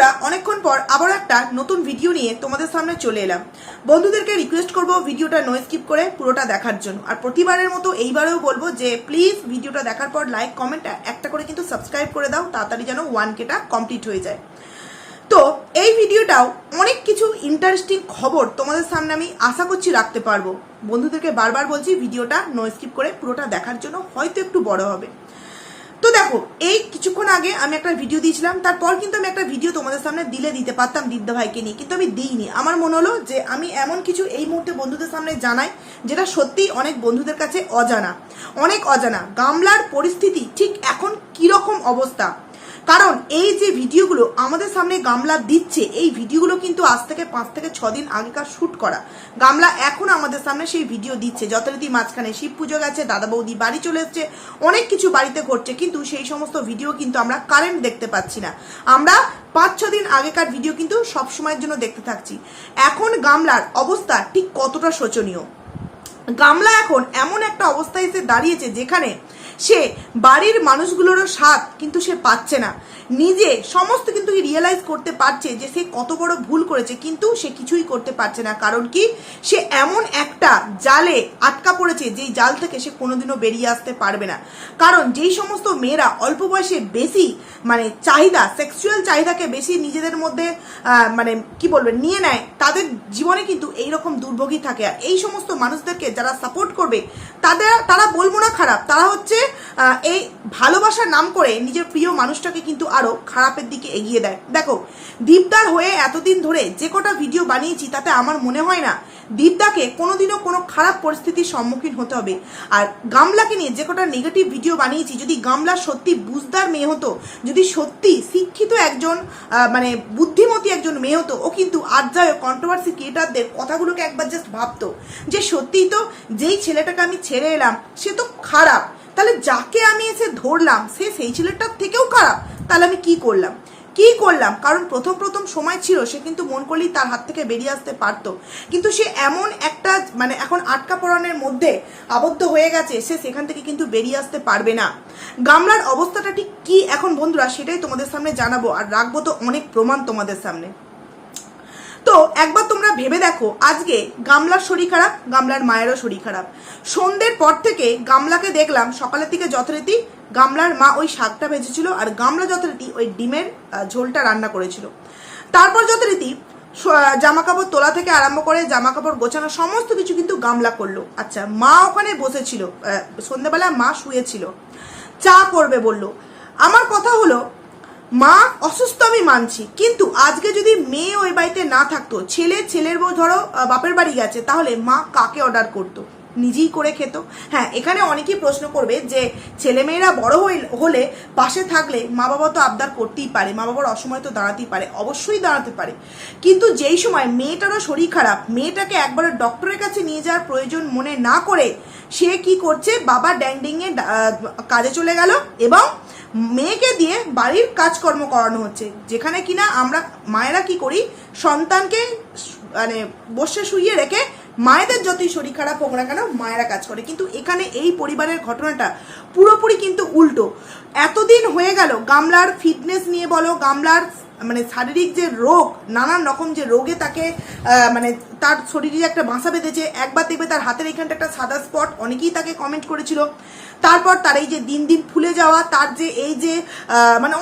বন্ধুরা অনেকক্ষণ পর আবার একটা নতুন ভিডিও নিয়ে তোমাদের সামনে চলে এলাম। বন্ধুদেরকে রিকোয়েস্ট করব ভিডিওটা নো স্কিপ করে পুরোটা দেখার জন্য। আর প্রতিবারের মতো এইবারেও বলবো যে প্লিজ ভিডিওটা দেখার পর লাইক কমেন্ট একটা করে কিন্তু সাবস্ক্রাইব করে দাও, তাড়াতাড়ি যেন 1K কমপ্লিট হয়ে যায়। তো এই ভিডিওটাও অনেক কিছু ইন্টারেস্টিং খবর তোমাদের সামনে আমি আশা করছি রাখতে পারবো। বন্ধুদেরকে বারবার বলছি ভিডিওটা নো স্কিপ করে পুরোটা দেখার জন্য, হয়তো একটু বড় হবে। তো দেখো, এই কিছুক্ষণ আগে আমি একটা ভিডিও দিয়েছিলাম, তারপর কিন্তু আমি একটা ভিডিও তোমাদের সামনে দিতে পারতাম দিদ্দা ভাইকে নিয়ে, কিন্তু আমি দিইনি। আমার মনে হলো যে আমি এমন কিছু এই মুহূর্তে বন্ধুদের সামনে জানাই যেটা সত্যি অনেক বন্ধুদের কাছে অজানা। গামলার পরিস্থিতি ঠিক এখন কিরকম অবস্থা, কারণ এই যে ভিডিওগুলো আমাদের সামনে গামলা দিচ্ছে, এই ভিডিওগুলো কিন্তু আজ থেকে 5 থেকে 6 দিন আগেকার শ্যুট করা। গামলা এখন আমাদের সামনে সেই ভিডিও দিচ্ছে। যথারীতি মাঝখানে শিব পুজো গেছে, দাদা বৌদি বাড়ি চলে এসছে, অনেক কিছু বাড়িতে ঘটছে, কিন্তু সেই সমস্ত ভিডিও কিন্তু আমরা কারেন্ট দেখতে পাচ্ছি না। আমরা 5-6 দিন আগেকার ভিডিও কিন্তু সবসময়ের জন্য দেখতে থাকছি। এখন গামলার অবস্থা ঠিক কতটা শোচনীয়। গামলা এখন এমন একটা অবস্থায় এসে দাঁড়িয়েছে যেখানে সে বাড়ির মানুষগুলোরও সাথ কিন্তু সে পাচ্ছে না। নিজে সমস্ত কিন্তু রিয়েলাইজ করতে পারছে যে সে কত বড় ভুল করেছে, কিন্তু সে কিছুই করতে পারছে না। কারণ কি, সে এমন একটা জালে আটকা পড়েছে যেই জাল থেকে সে কোনোদিনও বেরিয়ে আসতে পারবে না। কারণ যেই সমস্ত মেয়েরা অল্প বয়সে বেশি চাহিদা, সেক্সুয়াল চাহিদাকে বেশি নিজেদের মধ্যে কি বলবে নিয়ে নেয়, তাদের জীবনে কিন্তু এইরকম দুর্ভোগী থাকে। আর এই সমস্ত মানুষদেরকে যারা সাপোর্ট করবে তারা বলবো না খারাপ, তারা হচ্ছে এই ভালোবাসার নাম করে নিজের প্রিয় মানুষটাকে কিন্তু আরো খারাপের দিকে এগিয়ে দেয়। দেখো, দীপদার হয়ে এতদিন ধরে যে কটা ভিডিও বানিয়েছি তাতে আমার মনে হয় না দীপদাকে কোনোদিনও কোনো খারাপ পরিস্থিতির সম্মুখীন হতে হবে। আর গামলাকে নিয়ে যে কটা নেগেটিভ ভিডিও বানিয়েছি, যদি গামলা সত্যি বুঝদার মেয়ে হতো, যদি সত্যি শিক্ষিত একজন বুদ্ধিমতী একজন মেয়ে হতো, ও কিন্তু আজ যায় কন্ট্রোভার্সি ক্রিয়েটারদের কথাগুলোকে একবার জাস্ট ভাবতো যে সত্যিই তো যেই ছেলেটাকে আমি ছেড়ে এলাম সে তো খারাপ, তাহলে যাকে আমি এসে ধরলাম সে সেই ছেলেটার থেকেও খারাপ, তাহলে আমি কি করলাম। কারণ প্রথম সময় ছিল সে কিন্তু মন করলেই তার হাত থেকে বেরিয়ে আসতে পারতো, কিন্তু সে এমন একটা এখন আটকা পড়ানোর মধ্যে আবদ্ধ হয়ে গেছে, সে সেখান থেকে কিন্তু বেরিয়ে আসতে পারবে না। গামলার অবস্থাটা ঠিক কি এখন বন্ধুরা, সেটাই তোমাদের সামনে জানাবো, আর রাখবো তো অনেক প্রমাণ তোমাদের সামনে। তো একবার তোমরা ভেবে দেখো, আজকে গামলার শরীর খারাপ, গামলার মায়েরও শরীর খারাপ। সন্ধ্যের পর থেকে গামলাকে দেখলাম সকালের দিকে যথারীতি গামলার মা ওই শাকটা ভেজেছিল, আর গামলা যথারীতি ওই ডিমের ঝোলটা রান্না করেছিল। তারপর যথারীতি জামা কাপড় তোলা থেকে আরম্ভ করে জামা কাপড় গোছানো সমস্ত কিছু কিন্তু গামলা করলো। আচ্ছা, মা ওখানে বসেছিল, সন্ধ্যেবেলা মা শুয়েছিল, চা করবে বললো। আমার কথা হলো, মা অসুস্থ আমি মানছি, কিন্তু আজকে যদি মেয়ে ওই বাড়িতে না থাকতো, ছেলের বউ ধরো বাপের বাড়ি গেছে, তাহলে মা কাকে অর্ডার করতো? নিজেই করে খেত। হ্যাঁ, এখানে অনেকেই প্রশ্ন করবে যে ছেলেমেয়েরা বড় হলে পাশে থাকলে মা বাবা তো আবদার করতেই পারে, মা বাবার অসময় তো দাঁড়াতেই পারে, অবশ্যই দাঁড়াতে পারে, কিন্তু যেই সময় মেয়েটারও শরীর খারাপ, মেয়েটাকে একবারে ডক্টরের কাছে নিয়ে যাওয়ার প্রয়োজন মনে না করে সে কি করছে, বাবা ড্যাংডিংয়ে কাজে চলে গেল এবং মেয়েকে দিয়ে বাড়ির কাজকর্ম করানো হচ্ছে, যেখানে কিনা আমরা মায়েরা কি করি, সন্তানকে বসে শুইয়ে রেখে মায়েদের যতই শরীর খারাপ হোক না কেন মায়েরা কাজ করে। কিন্তু এখানে এই পরিবারের ঘটনাটা পুরোপুরি কিন্তু উল্টো। এতদিন হয়ে গেল গামলার ফিটনেস নিয়ে বলো, গামলার শারীরিক যে রোগ, নানান রকম যে রোগে তাকে তার শরীরে একটা বাসা বেঁধেছে। একবার দেখবে তার হাতের এখানটা একটা সাদা স্পট, অনেকেই তাকে কমেন্ট করেছিল। তারপর তার এই যে দিন দিন ফুলে যাওয়া, তার যে এই যে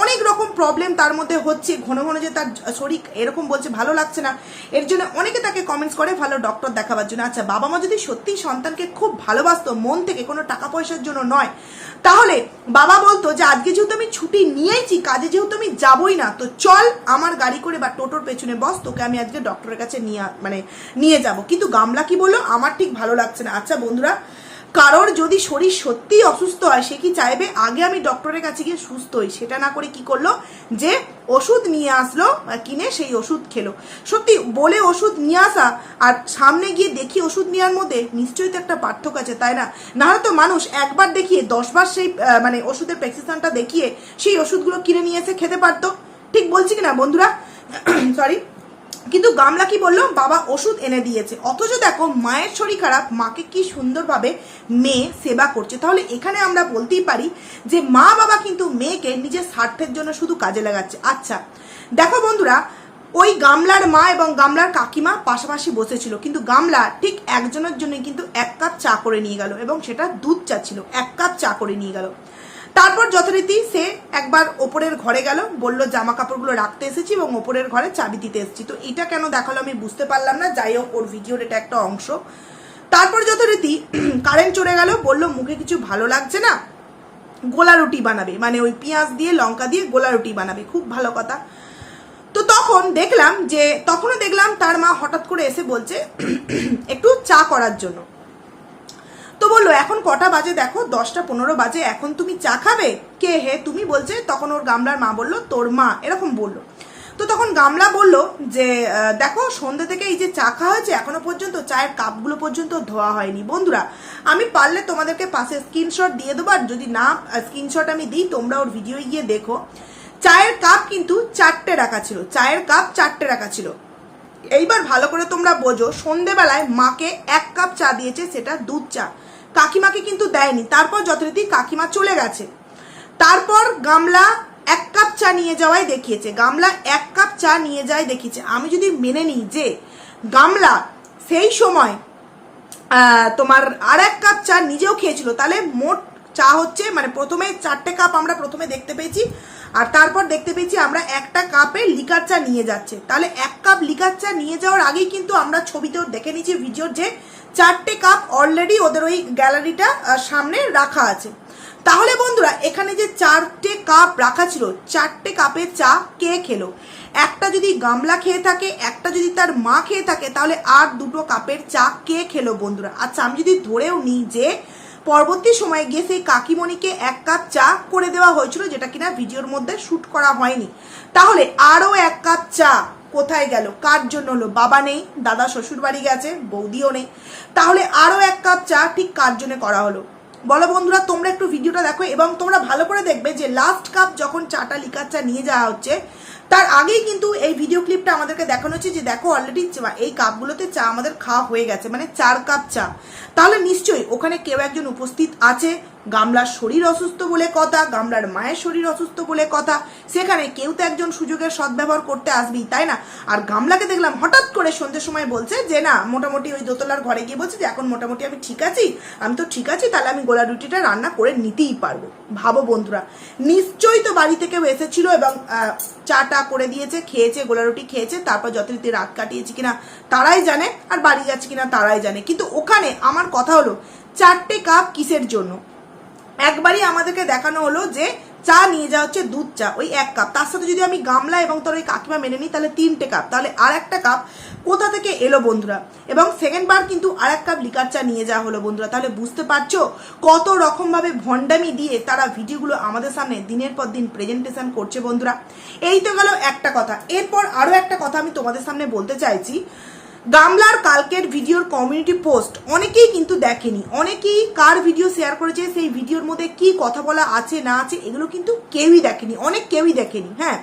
অনেক রকম প্রবলেম তার মধ্যে হচ্ছে, ঘন ঘন যে তার শরীর এরকম বলছে ভালো লাগছে না, এর জন্য অনেকে তাকে কমেন্টস করে ভালো ডক্টর দেখাবার জন্য। আচ্ছা, বাবা মা যদি সত্যি সন্তানকে খুব ভালোবাসতো, মন থেকে, কোনো টাকা পয়সার জন্য নয়, তাহলে বাবা বলতো যে আজকে যেহেতু আমি ছুটি নিয়েছি, কাজে যেহেতু আমি যাবই না, তো চল আমার গাড়ি করে বা টোটোর পেছনে বস, তোকে আমি আজকে ডক্টরের কাছে নিয়ে যাব। কিন্তু গামলা কি বললো, আমার ঠিক ভালো লাগছে না। আচ্ছা বন্ধুরা, কারোর যদি শরীর সত্যিই অসুস্থ হয়, সে কি চাইবে আগে আমি ডক্টরের কাছে গিয়ে সুস্থ হই? সেটা না করে কি করলো, যে ওষুধ নিয়ে আসলো কিনে, সেই ওষুধ খেলো। সত্যি বলে ওষুধ নিয়ে আসা আর সামনে গিয়ে দেখি ওষুধ নেওয়ার মধ্যে নিশ্চয়ই তো একটা পার্থক্য আছে, তাই না? নাহলে তো মানুষ একবার দেখিয়ে 10 বার সেই ওষুধের প্রেসক্রিপশনটা দেখিয়ে সেই ওষুধগুলো কিনে নিয়ে এসে খেতে পারতো। ঠিক বলছি কিনা বন্ধুরা? সরি। কিন্তু গামলা কি বললো, বাবা ওষুধ এনে দিয়েছে, অথচ দেখো মায়ের শরীর খারাপ, মাকে কি সুন্দরভাবে মেয়ে সেবা করছে। তাহলে এখানে আমরা বলতেই পারি যে মা বাবা কিন্তু মেয়েকে নিজের স্বার্থের জন্য শুধু কাজে লাগাচ্ছে। আচ্ছা, দেখো বন্ধুরা, ওই গামলার মা এবং গামলার কাকিমা পাশাপাশি বসেছিল, কিন্তু গামলা ঠিক একজনের জন্য কিন্তু 1 কাপ চা করে নিয়ে গেল, এবং সেটা দুধ চা ছিল, 1 কাপ চা করে নিয়ে গেল। তারপর যথারীতি সে একবার ওপরের ঘরে গেল, বলল জামা কাপড়গুলো রাখতে এসেছি এবং ওপরের ঘরে চাবি দিতে এসেছি। তো এটা কেন দেখালো আমি বুঝতে পারলাম না, যাই হোক ওর ভিডিওর এটা একটা অংশ। তারপর যথারীতি কারেন্ট চলে গেল, বলল মুখে কিছু ভালো লাগছে না, গোলা রুটি বানাবে, মানে ওই পেঁয়াজ দিয়ে লঙ্কা দিয়ে গোলা রুটি বানাবে, খুব ভালো কথা। তো তখনও দেখলাম তার মা হঠাৎ করে এসে বলছে একটু চা করার জন্য। তো বললো এখন কটা বাজে দেখো, 10টা 15 বাজে, এখন তুমি চা খাবে? কে হে তুমি বলছে। তখন ওর গামলার মা বলল তোর মা, এরকম বললো। তো তখন গামলা বলল যে দেখো সন্ধ্যে থেকে এই যে চা খাওয়া হয়েছে, এখনো পর্যন্ত চায়ের কাপগুলো পর্যন্ত ধোয়া হয়নি। বন্ধুরা, আমি পারলে তোমাদেরকে পাশে স্ক্রিনশট দিয়ে দেবো, আর যদি না স্ক্রিনশট আমি দিই তোমরা ওর ভিডিও গিয়ে দেখো। চায়ের কাপ কিন্তু 4টে রাখা ছিল, চায়ের কাপ 4টে রাখা ছিল। এইবার ভালো করে তোমরা বোঝো, সন্ধেবেলায় মাকে 1 কাপ চা দিয়েছে, সেটা দুধ চা, কাকিমাকে কিন্তু দেয়নি। তারপর যথারীতি কাকিমা চলে গেছে, তারপর গামলা 1 কাপ চা নিয়ে যাওয়াই দেখিয়েছে, গামলা 1 কাপ চা নিয়ে যাওয়াই দেখিয়েছে। আমি যদি মেনে নিই যে গামলা সেই সময় তোমার আর 1 কাপ চা নিজেও খেয়েছিল, তাহলে মোট চা হচ্ছে, মানে প্রথমে 4টে কাপ আমরা প্রথমে দেখতে পেয়েছি, আর তারপর দেখতে পেয়েছি আমরা 1টা কাপে লিকার চা নিয়ে যাচ্ছে। তাহলে 1 কাপ লিকার চা নিয়ে যাওয়ার আগেই কিন্তু আমরা ছবিতেও দেখে নিয়েছি ভিডিওর, যে 4টে কাপ অলরেডি ওদের ওই গ্যালারিটা সামনে রাখা আছে। তাহলে বন্ধুরা, এখানে যে 4টে কাপ রাখা ছিল, 4টে কাপে চা কে খেলো? একটা যদি গামলা খেয়ে থাকে, একটা যদি তার মা খেয়ে থাকে, তাহলে আর 2টো কাপের চা কে খেলো বন্ধুরা? আচ্ছা, আমি যদি ধরেও নিই যে পরবর্তী সময়ে গিয়ে সেই কাকিমণিকে 1 কাপ চা করে দেওয়া হয়েছিল, যেটা কিনা ভিডিওর মধ্যে শুট করা হয়নি, তাহলে আরও 1 কাপ চা কোথায় গেল? কার জন্য হলো? বাবা নেই, দাদা শ্বশুর বাড়ি গেছে, বৌদিও নেই, তাহলে আরও 1 কাপ চা ঠিক কার জন্য করা হলো বলো বন্ধুরা? তোমরা একটু ভিডিওটা দেখো এবং তোমরা ভালো করে দেখবে যে লাস্ট কাপ যখন চাটা লিকার চা নিয়ে যাওয়া হচ্ছে, তার আগেই কিন্তু এই ভিডিও ক্লিপটা আমাদেরকে দেখানো হচ্ছে যে দেখো অলরেডি এই কাপগুলোতে চা আমাদের খাওয়া হয়ে গেছে, মানে 4 কাপ চা। তাহলে নিশ্চয়ই ওখানে কেউ একজন উপস্থিত আছে, গামলার শরীর অসুস্থ বলে কথা, গামলার মায়ের শরীর অসুস্থ বলে কথা, সেখানে কেউ তো একজন সুযোগের সদ্ব্যবহার করতে আসবেই, তাই না? আর গামলাকে দেখলাম হঠাৎ করে সন্ধ্যের সময় বলছে যে না, মোটামুটি ওই দোতলার ঘরে গিয়ে বলছে যে এখন মোটামুটি আমি ঠিক আছি, আমি তো ঠিক আছি, তাহলে আমি গোলা রুটিটা রান্না করে নিতেই পারবো। ভাবো বন্ধুরা, নিশ্চয়ই তো বাড়ি থেকেও এসেছিল এবং চাটা করে দিয়েছে, খেয়েছে, গোলা রুটি খেয়েছে, তারপর যথারীতি রাত কাটিয়েছে কিনা তারাই জানে, আর বাড়ি যাচ্ছে কিনা তারাই জানে। কিন্তু ওখানে আমার কথা হলো 4টে কাপ কিসের জন্য? একবারই আমাদেরকে দেখানো হলো যে চা নিয়ে যাওয়া হচ্ছে দুধ চা, ওই 1 কাপ, তার সাথে যদি আমি গামলা এবং তোর ওই কাকিমা মেনে নিই, তাহলে 3টে কাপ, তাহলে আর 1টা কাপ কোথা থেকে এলো বন্ধুরা? এবং সেকেন্ড বার কিন্তু আর 1 কাপ লিকার চা নিয়ে যাওয়া হলো বন্ধুরা। তাহলে বুঝতে পারছো কত রকম ভাবে ভণ্ডামি দিয়ে তারা ভিডিওগুলো আমাদের সামনে দিনের পর দিন প্রেজেন্টেশন করছে বন্ধুরা। এই তো গেল একটা কথা। এরপর আরো একটা কথা আমি তোমাদের সামনে বলতে চাইছি। গামলার কালকের ভিডিওর কমিউনিটি পোস্ট অনেকেই কিন্তু দেখেনি, অনেকেই কার ভিডিও শেয়ার করেছে, সেই ভিডিওর মধ্যে কি কথা বলা আছে না আছে এগুলো কিন্তু কেউই দেখেনি, কেউই দেখেনি। হ্যাঁ,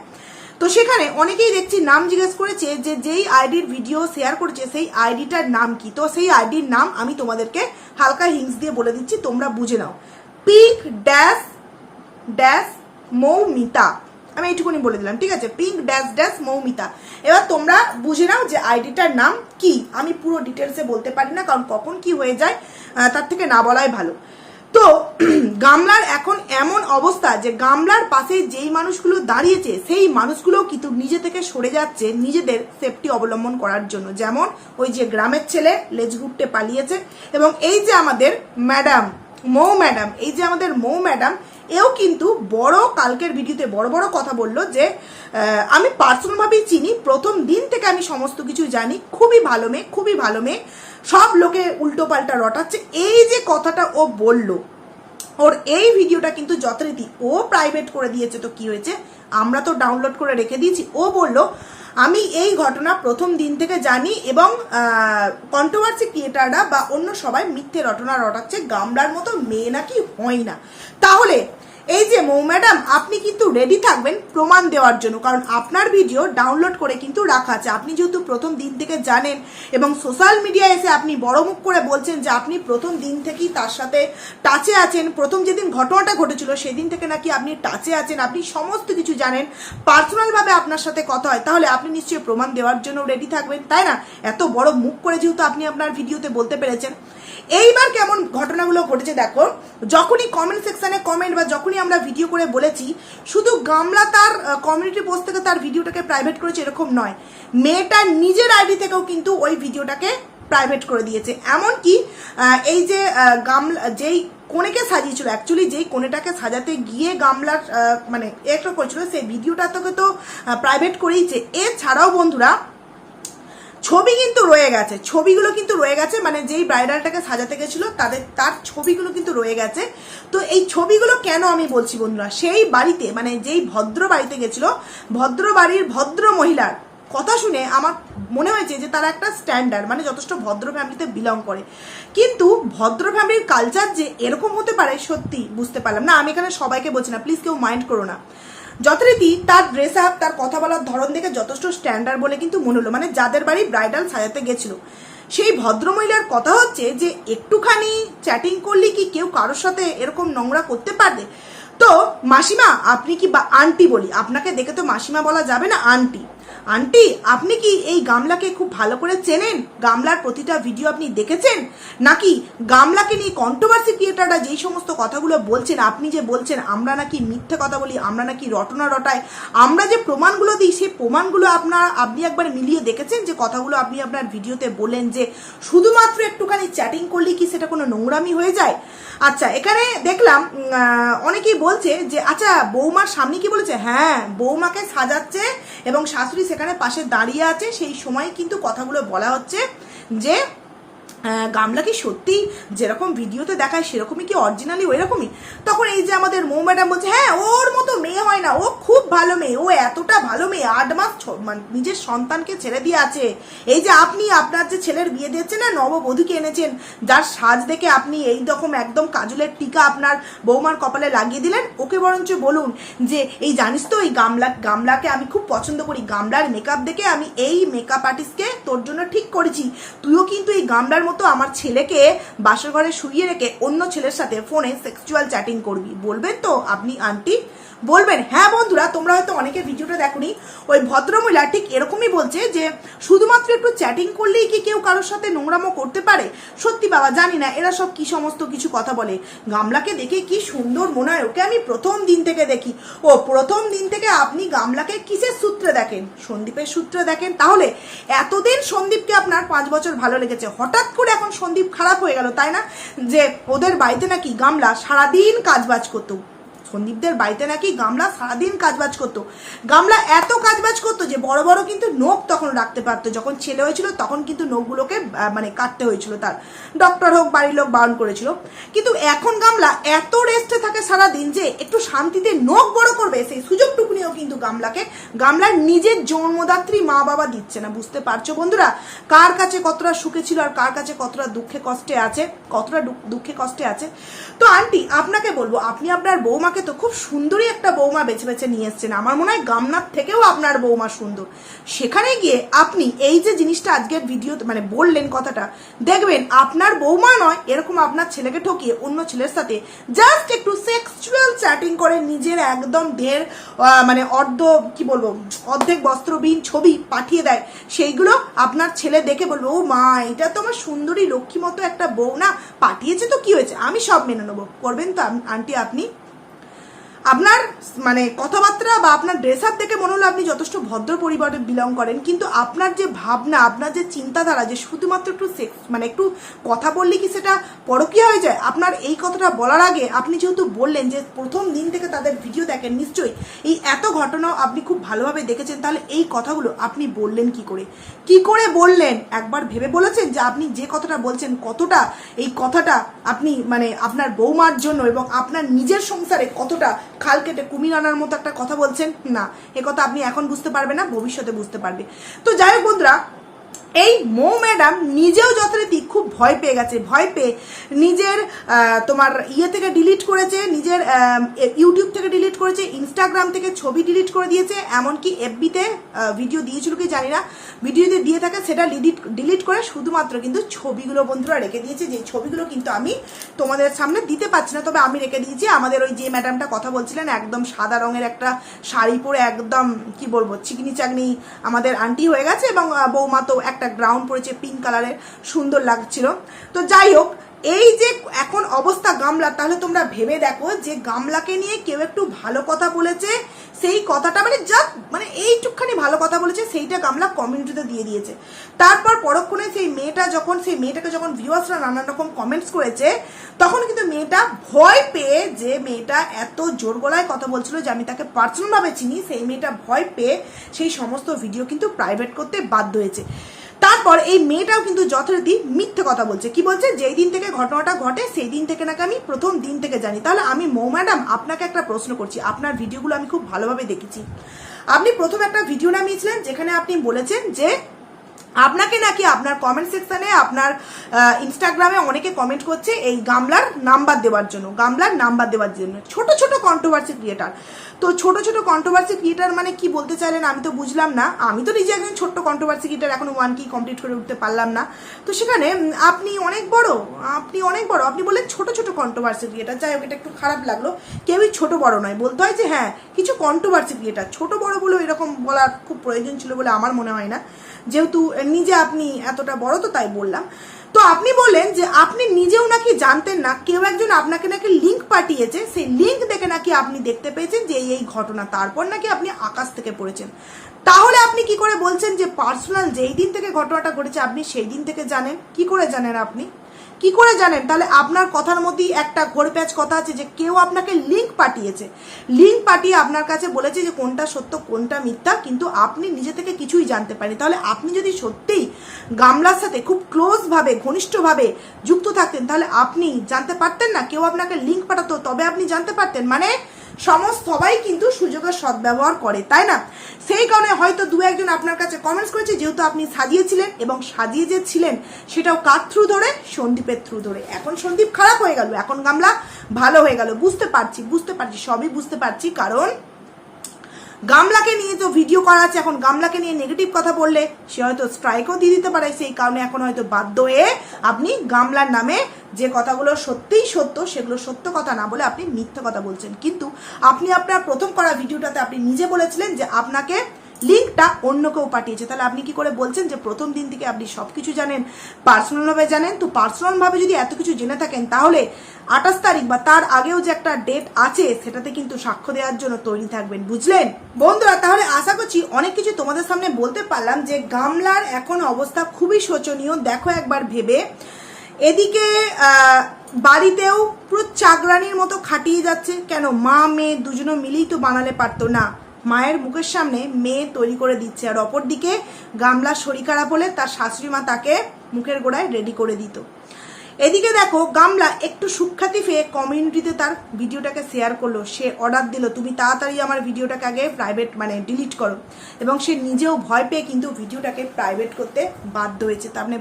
তো সেখানে অনেকেই দেখছি নাম জিজ্ঞেস করেছে যে যেই আইডির ভিডিও শেয়ার করেছে সেই আইডিটার নাম কি। তো সেই আইডির নাম আমি তোমাদেরকে হালকা হিংস দিয়ে বলে দিচ্ছি, তোমরা বুঝে নাও। পিঙ্ক ড্যাশ ড্যাশ মৌমিতা, আমি এইটুকুনি বলে দিলাম, ঠিক আছে? Pink dash dash Moumita. এবার তোমরা বুঝে নাও যে আইডিটার নাম কি। আমি পুরো ডিটেলসে বলতে পারি না, কারণ কখন কি হয়ে যায় তার থেকে না বলাই ভালো। তো গামলার এখন এমন অবস্থা যে গামলার পাশে যেই মানুষগুলো দাঁড়িয়েছে সেই মানুষগুলো কিন্তু নিজে থেকে সরে যাচ্ছে নিজেদের সেফটি অবলম্বন করার জন্য। যেমন ওই যে গ্রামের ছেলে লেজ ঘুরতে পালিয়েছে, এবং এই যে আমাদের ম্যাডাম মৌ ম্যাডাম, এই যে আমাদের মৌ ম্যাডাম, এও কিন্তু বড় কালকের ভিডিওতে বড় বড় কথা বললো যে আমি পার্সোনালভাবেই চিনি, প্রথম দিন থেকে আমি সমস্ত কিছু জানি, খুবই ভালো মেয়ে, খুবই ভালো মেয়ে, সব লোকে উল্টো পাল্টা রটাচ্ছে। এই যে কথাটা ও বলল, ওর এই ভিডিওটা কিন্তু যথারীতি ও প্রাইভেট করে দিয়েছে। তো কি হয়েছে, আমরা তো ডাউনলোড করে রেখে দিয়েছি। ও বলল আমি এই ঘটনা প্রথম দিন থেকে জানি, এবং কন্ট্রোভার্সি ক্রিয়েটাররা বা অন্য সবাই মিথ্যে রটনা রটাচ্ছে, গামলার মতো মেয়ে নাকি হয় না। তাহলে এই যে মৌ ম্যাডাম, আপনি কিন্তু রেডি থাকবেন প্রমাণ দেওয়ার জন্য, কারণ আপনার ভিডিও ডাউনলোড করে কিন্তু রাখা আছে। আপনি যেহেতু প্রথম দিন থেকে জানেন এবং সোশ্যাল মিডিয়ায় এসে আপনি বড় মুখ করে বলছেন যে আপনি প্রথম দিন থেকেই তার সাথে টাচে আছেন, প্রথম যেদিন ঘটনাটা ঘটেছিল সেদিন থেকে নাকি আপনি টাচে আছেন, আপনি সমস্ত কিছু জানেন, পার্সোনালভাবে আপনার সাথে কথা হয়, তাহলে আপনি নিশ্চয়ই প্রমাণ দেওয়ার জন্য রেডি থাকবেন, তাই না? এত বড় মুখ করে যেহেতু আপনি আপনার ভিডিওতে বলতে পেরেছেন। এইবার কেমন ঘটনাগুলো ঘটেছে দেখো, যখনই কমেন্ট সেকশনে কমেন্ট বা যখনই আমরা ভিডিও করে বলেছি, শুধু গামলা তার কমিউনিটি পোস্ট থেকে তার ভিডিওটাকে প্রাইভেট করেছে এরকম নয়, মেয়েটা নিজের আইডি থেকেও কিন্তু ওই ভিডিওটাকে প্রাইভেট করে দিয়েছে। এমনকি এই যে গামলা যেই কোণেকে সাজিয়েছিল, অ্যাকচুয়ালি যেই কোণেটাকে সাজাতে গিয়ে গামলার মানে একটা করেছিল, সেই ভিডিওটা তোকে তো প্রাইভেট করেইছে। এছাড়াও বন্ধুরা ছবি কিন্তু রয়ে গেছে, ছবিগুলো কিন্তু রয়ে গেছে, মানে যেই ব্রাইডালটাকে সাজাতে গেছিল তার ছবিগুলো কিন্তু রয়ে গেছে। তো এই ছবিগুলো কেন আমি বলছি বন্ধুরা, সেই বাড়িতে মানে যেই ভদ্র বাড়িতে গেছিল, ভদ্র বাড়ির ভদ্র মহিলার কথা শুনে আমার মনে হয়েছে যে তারা একটা স্ট্যান্ডার্ড মানে যথেষ্ট ভদ্র ফ্যামিলিতে বিলং করে, কিন্তু ভদ্র ফ্যামিলির কালচার যে এরকম হতে পারে সত্যি বুঝতে পারলাম না। আমি এখানে সবাইকে বলছি না, প্লিজ কেউ মাইন্ড করো না। যথারীতি তার ড্রেস আপ, তার কথা বলার ধরন দেখে যথেষ্ট স্ট্যান্ডার্ড বলে কিন্তু মনে হলো, মানে যাদের বাড়ি ব্রাইডাল সাজাতে গেছিল সেই ভদ্রমহিলার কথা হচ্ছে যে একটুখানি চ্যাটিং করলে কি কেউ কারোর সাথে এরকম নোংরা করতে পারবে? তো মাসিমা আপনি কি, বা আন্টি বলি আপনাকে, দেখে তো মাসিমা বলা যাবে না, আন্টি, আন্টি আপনি কি এই গামলাকে খুব ভালো করে চেনেন? গামলার প্রতিটা ভিডিও আপনি দেখেছেন? নাকি গামলাকে নিয়ে কন্ট্রোভার্সি ক্রিয়েটাররা যেই সমস্ত কথাগুলো বলছেন, আপনি যে বলছেন আমরা নাকি মিথ্যে কথা বলি, আমরা নাকি রটনা রটাই, আমরা যে প্রমাণগুলো দিই সেই প্রমাণগুলো আপনি একবার মিলিয়ে দেখেছেন যে কথাগুলো আপনি আপনার ভিডিওতে বলেন যে শুধুমাত্র একটুখানি চ্যাটিং করলে কি সেটা কোনো নোংরামি হয়ে যায়? আচ্ছা, এখানে দেখলাম অনেকেই বলছে যে আচ্ছা বৌমার সামনে কি বলেছে, হ্যাঁ বৌমাকে সাজাচ্ছে এবং শাশুড়ি সেখানে পাশে দাঁড়িয়ে আছে, সেই সময় কিন্তু কথাগুলো বলা হচ্ছে যে গামলা কি সত্যি যেরকম ভিডিওতে দেখায় সেরকমই কি অরিজিনালি ওই রকমই? তখন এই যে আমাদের মৌ ম্যাডাম বলছে হ্যাঁ ওর মতো মেয়ে হয় না, ও খুব ভালো মেয়ে, ও এতটা ভালো মেয়ে, 8 মাস নিজের সন্তানকে ছেড়ে দিয়ে আছে। এই যে আপনি আপনার যে ছেলের বিয়ে দিয়েছেন না, নববধূকে এনেছেন, যার সাজ দেখে আপনি এই রকম একদম কাজলের টিকা আপনার বৌমার কপালে লাগিয়ে দিলেন, ওকে বরঞ্চ বলুন যে এই জানিস তো এই গামলাকে আমি খুব পছন্দ করি, গামলার মেকআপ দেখে আমি এই মেকআপ আর্টিস্টকে তোর জন্য ঠিক করেছি, তুইও কিন্তু এই গামলার মতো আমার ছেলেকে বাসর ঘরে শুইয়ে রেখে অন্য ছেলের সাথে ফোনে সেক্সুয়াল চ্যাটিং করবি। বলবেন তো আপনি আন্টি? বলবেন? হ্যাঁ বন্ধুরা, তোমরা হয়তো অনেকে ভিডিওটা দেখোনি, ওই ভদ্রমহিলা ঠিক এরকমই বলছে যে শুধুমাত্র একটু চ্যাটিং করলেই কি কেউ কারোর সাথে নোংরামো করতে পারে? সত্যি বাবা জানি না এরা সব কি সমস্ত কিছু কথা বলে। গামলাকে দেখে কি সুন্দর মনে হয়, ওকে আমি প্রথম দিন থেকে দেখি। ও প্রথম দিন থেকে আপনি গামলাকে কিসের সূত্রে দেখেন? সন্দীপের সূত্রে দেখেন। তাহলে এতদিন সন্দীপকে আপনার 5 বছর ভালো লেগেছে, হঠাৎ করে এখন সন্দীপ খারাপ হয়ে গেল, তাই না? যে ওদের বাড়িতে নাকি গামলা সারাদিন কাজবাজ করতো, সন্দীপদের বাড়িতে নাকি গামলা সারাদিন কাজবাজ করতো, গামলা এত কাজবাজ করতো যে বড় বড় কিন্তু নখ তখন রাখতে পারতো, যখন ছেলে হয়েছিল তখন কিন্তু নখগুলোকে মানে কাটতে হয়েছিল, তার ডক্টর হোক বাড়ির লোক বারণ করেছিল। কিন্তু এখন গামলা এত রেস্টে থাকে সারাদিন যে একটু শান্তিতে নখ বড় করবে সেই সুযোগটুকুনিও কিন্তু গামলার নিজের জন্মদাত্রী মা বাবা দিচ্ছে না। বুঝতে পারছো বন্ধুরা কার কাছে কতটা সুখে ছিল আর কার কাছে কতটা দুঃখে কষ্টে আছে, কতটা দুঃখে কষ্টে আছে। তো আন্টি আপনাকে বলবো, আপনি আপনার বৌমাকে তো খুব সুন্দরী একটা বৌমা বেছে বেছে নিয়ে এসছেন, আমার মনে হয় গামলার থেকেও আপনার বৌমা সুন্দর। সেখানে গিয়ে আপনি এই যে জিনিসটা আজকের ভিডিওতে মানে বললেন কথাটা, দেখবেন আপনার বৌমা নয় এরকম আপনার ছেলেকে ঠকিয়ে অন্য ছেলের সাথে জাস্ট একটু সেক্সুয়াল চ্যাটিং করে নিজের একদম মানে অর্ধেক বস্ত্রবিহীন ছবি পাঠিয়ে দেয়, সেইগুলো আপনার ছেলে দেখে বলবে ও মা এটা তো আমার সুন্দরী লক্ষ্মী মতো একটা বউ না, পাঠিয়েছে তো কি হয়েছে, আমি সব মেনে নেবো। করবেন তো আন্টি? আপনি আপনার মানে কথাবার্তা বা আপনার ড্রেস আপ দেখে মনে হলো আপনি যথেষ্ট ভদ্র পরিবারে বিলং করেন, কিন্তু আপনার যে ভাবনা, আপনার যে চিন্তাধারা যে শুধুমাত্র একটু মানে একটু কথা বললে কি সেটা পরকীয়া হয়ে যায়? আপনার এই কথাটা বলার আগে আপনি যেহেতু বললেন যে প্রথম দিন থেকে তাদের ভিডিও দেখেন, নিশ্চয়ই এই এত ঘটনাও আপনি খুব ভালোভাবে দেখেছেন, তাহলে এই কথাগুলো আপনি বললেন কি করে বললেন? একবার ভেবে বলেছেন যে আপনি যে কথাটা বলছেন কতটা এই কথাটা আপনি মানে আপনার বৌমার জন্য এবং আপনার নিজের সংসারে কতটা খাল কেটে কুমির আনার মতো একটা কথা বলছেন? না, এ কথা আপনি এখন বুঝতে পারবে না, ভবিষ্যতে বুঝতে পারবে। তো যাই হোক বন্ধুরা, এই মৌ ম্যাডাম নিজেও যথারীতি খুব ভয় পেয়ে গেছে, ভয় পেয়ে নিজের তোমার ইয়ে থেকে ডিলিট করেছে, নিজের ইউটিউব থেকে ডিলিট করেছে, ইনস্টাগ্রাম থেকে ছবি ডিলিট করে দিয়েছে, এমনকি এফবিতে ভিডিও দিয়েছিল কি জানি না, ভিডিও যদি দিয়ে থাকে সেটা ডিলিট করে শুধুমাত্র কিন্তু ছবিগুলো বন্ধুরা রেখে দিয়েছে, যে ছবিগুলো কিন্তু আমি তোমাদের সামনে দিতে পারছি না, তবে আমি রেখে দিয়েছি। আমাদের ওই যে ম্যাডামটা কথা বলছিলেন, একদম সাদা রঙের একটা শাড়ি পরে একদম কি বলবো চিকনি চাকনি আমাদের আন্টি হয়ে গেছে, এবং বৌমা তো একটা গ্রাউন্ড পরেছে পিঙ্ক কালারের, সুন্দর লাগছিল। তো যাই হোক, এই যে এখন অবস্থা গামলা, তাহলে তোমরা ভেবে দেখো যে গামলাকে নিয়ে কেউ একটু ভালো কথা বলেছে, সেই কথাটা মানে এইটুকখানি ভালো কথা বলেছে, সেইটা গামলা কমিউনিটিতে দিয়ে দিয়েছে। তারপর পরক্ষণে সেই মেয়েটাকে যখন ভিউয়ার্সরা নানান রকম কমেন্টস করেছে, তখন কিন্তু মেয়েটা ভয় পেয়ে, যে মেয়েটা এত জোর গলায় কথা বলছিল যে আমি তাকে পার্সোনালভাবে চিনি, সেই মেয়েটা ভয় পেয়ে সেই সমস্ত ভিডিও কিন্তু প্রাইভেট করতে বাধ্য হয়েছে। তারপর এই মেয়েটাও কিন্তু যথারীতি মিথ্যে কথা বলছে। কি বলছে? যেই দিন থেকে ঘটনাটা ঘটে সেই দিন থেকে নাকি আমি প্রথম দিন থেকে জানি। তাহলে আমি মৌ ম্যাডাম আপনাকে একটা প্রশ্ন করছি, আপনার ভিডিওগুলো আমি খুব ভালোভাবে দেখেছি। আপনি প্রথম একটা ভিডিও নামিয়েছিলেন যেখানে আপনি বলেছেন যে আপনাকে নাকি আপনার কমেন্ট সেকশনে, আপনার ইনস্টাগ্রামে অনেকে কমেন্ট করছে এই গামলার নাম্বার দেওয়ার জন্য, ছোট ছোট কন্ট্রোভার্সি ক্রিয়েটার। তো ছোট ছোট কন্ট্রোভার্সি ক্রিয়েটার মানে কি বলতে চাইলেন আমি তো বুঝলাম না। আমি তো নিজে একজন ছোট্ট কন্ট্রোভার্সি ক্রিয়েটার, এখনো 1K কমপ্লিট করে উঠতে পারলাম না। তো সেখানে আপনি অনেক বড়, আপনি বললেন ছোট ছোট কন্ট্রোভার্সি ক্রিয়েটার। যাই হোক, এটা একটু খারাপ লাগলো। কেউই ছোট বড় নয়, বলতে হয় যে হ্যাঁ কিছু কন্ট্রোভার্সি ক্রিয়েটার। ছোট বড় বলেও এরকম বলার খুব প্রয়োজন ছিল বলে আমার মনে হয় না, যেহেতু নিজে আপনি এতটা বড়, তো তাই বললাম। তো আপনি বললেন যে আপনি নিজেও নাকি জানতেন না, কেউ একজন আপনাকে নাকি লিঙ্ক পাঠিয়েছে, সেই লিঙ্ক দেখে নাকি আপনি দেখতে পেয়েছেন যে এই ঘটনা, তারপর নাকি আপনি আকাশ থেকে পড়েছেন। তাহলে আপনি কি করে বলছেন যে পার্সোনাল যেই দিন থেকে ঘটনাটা ঘটেছে আপনি সেই দিন থেকে জানেন? কি করে জানেন আপনি? কি করে জানেন? তাহলে আপনার কথার মধ্যেই একটা ঘোরপ্যাচ কথা আছে যে কেউ আপনাকে লিঙ্ক পাঠিয়েছে, লিঙ্ক পাঠিয়ে আপনার কাছে বলেছে যে কোনটা সত্য কোনটা মিথ্যা, কিন্তু আপনি নিজে থেকে কিছুই জানতে পারেন। তাহলে আপনি যদি সত্যিই গামলার সাথে খুব ক্লোজভাবে, ঘনিষ্ঠভাবে যুক্ত থাকতেন, তাহলে আপনি জানতে পারতেন না? কেউ আপনাকে লিঙ্ক পাঠাতো, তবে আপনি জানতে পারতেন। মানে সবাই কিন্তু সুযোগের সদ্ব্যবহার করে, তাই না? সেই কারণে হয়তো দু একজন আপনার কাছে কমেন্টস করেছে, যেহেতু আপনি সাজিয়েছিলেন, এবং সাজিয়ে যে ছিলেন সেটাও কার থ্রু ধরে? সন্দীপের থ্রু ধরে। এখন সন্দীপ খারাপ হয়ে গেল, এখন গামলা ভালো হয়ে গেল। বুঝতে পারছি, সবই বুঝতে পারছি। কারণ গামলাকে নিয়ে তো ভিডিও করা আছে, এখন গামলাকে নিয়ে নেগেটিভ কথা বললে সে হয়তো স্ট্রাইকও দিয়ে দিতে পারে। সেই কারণে এখন হয়তো বাধ্য হয়ে আপনি গামলার নামে যে কথাগুলো সত্যিই সত্য, সেগুলো সত্য কথা না বলে আপনি মিথ্যে কথা বলছেন। কিন্তু আপনি আপনার প্রথম করা ভিডিওটাতে আপনি নিজে বলেছিলেন যে আপনাকে লিঙ্কটা অন্য কেউ পাঠিয়েছে। তাহলে আপনি কি করে বলছেন যে প্রথম দিন থেকে আপনি সব কিছু জানেন, পার্সোনালভাবে জানেন? তো পার্সোনালভাবে যদি এত কিছু জেনে থাকেন, তাহলে 28 তারিখ বা তার আগেও যে একটা ডেট আছে সেটাতে কিন্তু সাক্ষ্য দেওয়ার জন্য তৈরি থাকবেন, বুঝলেন বন্ধুরা? তাহলে আশা করছি অনেক কিছু তোমাদের সামনে বলতে পারলাম যে গামলার এখন অবস্থা খুবই শোচনীয়। দেখো একবার ভেবে, এদিকে বাড়িতেও পুরো চাকরানির মতো খাটিয়ে যাচ্ছে। কেন? মা মেয়ে দুজনে মিলেই তো বানালে পারতো না? মায়ের মুখের সামনে মেয়ে তৈরি করে দিচ্ছে, আর অপরদিকে গামলার শরীর খারাপ হলে তার শাশুড়ি মা তাকে মুখের গোড়ায় রেডি করে দিত। এদিকে দেখো গামলা একটু সুখ্যাতি পেয়ে কমিউনিটিতে তার ভিডিওটাকে শেয়ার করলো, সে অর্ডার দিল তুমি তাড়াতাড়ি আমার ভিডিওটাকে আগে প্রাইভেট ডিলিট করো, এবং সে নিজেও ভয় পেয়ে কিন্তু ভিডিওটাকে প্রাইভেট করতে বাধ্য হয়েছে। তার মানে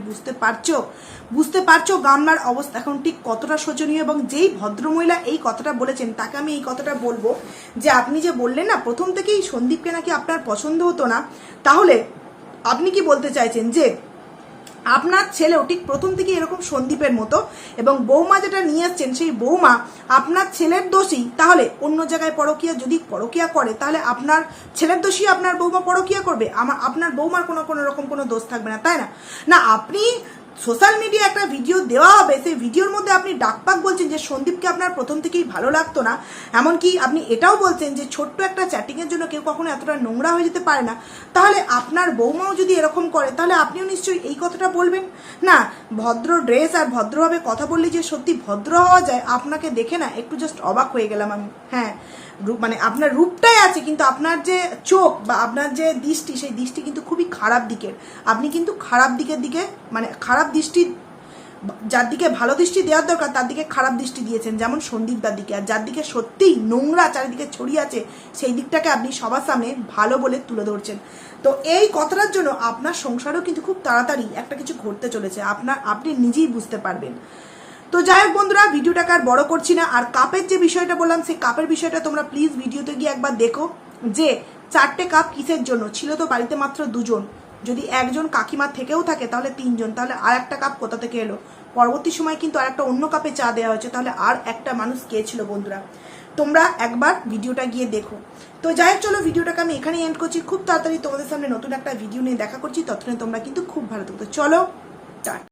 বুঝতে পারছো গামলার অবস্থা এখন ঠিক কতটা শোচনীয়। এবং যেই ভদ্রমহিলা এই কথাটা বলেছেন তাকে আমি এই কথাটা বলবো যে আপনি যে বললেন না প্রথম থেকেই সন্দীপকে নাকি আপনার পছন্দ হতো না, তাহলে আপনি কি বলতে চাইছেন যে আপনার ছেলেও ঠিক প্রথম থেকে এরকম সন্দীপের মতো, এবং বৌমা যেটা নিয়ে আসছেন সেই বৌমা আপনার ছেলের দোষী? তাহলে অন্য জায়গায় পরকীয়া যদি পরকীয়া করে, তাহলে আপনার ছেলের দোষী আপনার বৌমা পরকীয়া করবে? আপনার বৌমার কোনো রকম কোনো দোষ থাকবে না, তাই না? না, আপনি সোশ্যাল মিডিয়া একটা ভিডিও দেওয়া হবে, সেই ভিডিওর মধ্যে আপনি ডাকপাক বলছেন যে সন্দীপকে আপনার প্রথম থেকেই ভালো লাগতো না, এমনকি আপনি এটাও বলছেন যে ছোট্ট একটা চ্যাটিংয়ের জন্য কেউ কখনো এতটা নোংরা হয়ে যেতে পারে না। তাহলে আপনার বৌমাও যদি এরকম করে, তাহলে আপনিও নিশ্চয়ই এই কথাটা বলবেন না? ভদ্র ড্রেস আর ভদ্রভাবে কথা বললে যে সত্যি ভদ্র হওয়া যায়, আপনাকে দেখে না একটু জাস্ট অবাক হয়ে গেলাম আমি। হ্যাঁ, আপনার রূপটাই আছে, কিন্তু আপনার যে চোখ বা আপনার যে দৃষ্টি, সেই দৃষ্টি কিন্তু খুবই খারাপ দিকের। আপনি কিন্তু খারাপ দিকে খারাপ দৃষ্টি, যার দিকে ভালো দৃষ্টি দেওয়ার দরকার তার দিকে খারাপ দৃষ্টি দিয়েছেন, যেমন সন্দীপদার দিকে। আর যার দিকে সত্যিই নোংরা চারিদিকে ছড়িয়ে আছে, সেই দিকটাকে আপনি সবার সামনে ভালো বলে তুলে ধরছেন। তো এই কথাটার জন্য আপনার সংসারেও কিন্তু খুব তাড়াতাড়ি একটা কিছু ঘটতে চলেছে, আপনি নিজেই বুঝতে পারবেন। তো যাই হোক বন্ধুরা, ভিডিওটাকে আর বড় করছি না। আর কাপের যে বিষয়টা বললাম, সেই কাপের বিষয়টা তোমরা প্লিজ ভিডিওতে গিয়ে একবার দেখো যে 4টে কাপ কিসের জন্য ছিল। তো বাড়িতে মাত্র 2জন, যদি একজন কাকিমার থেকেও থাকে তাহলে 3জন, তাহলে আর একটা কাপ কোথা থেকে এলো? পরবর্তী সময় কিন্তু আর একটা অন্য কাপে চা দেওয়া হয়েছে, তাহলে আর একটা মানুষ কে ছিল? বন্ধুরা তোমরা একবার ভিডিওটা গিয়ে দেখো। তো যাই হোক, চলো ভিডিওটাকে আমি এখানেই এন্ড করছি। খুব তাড়াতাড়ি তোমাদের সামনে নতুন একটা ভিডিও নিয়ে দেখা করছি, ততক্ষণে তোমরা কিন্তু খুব ভালো থাকো। চলো টাটা।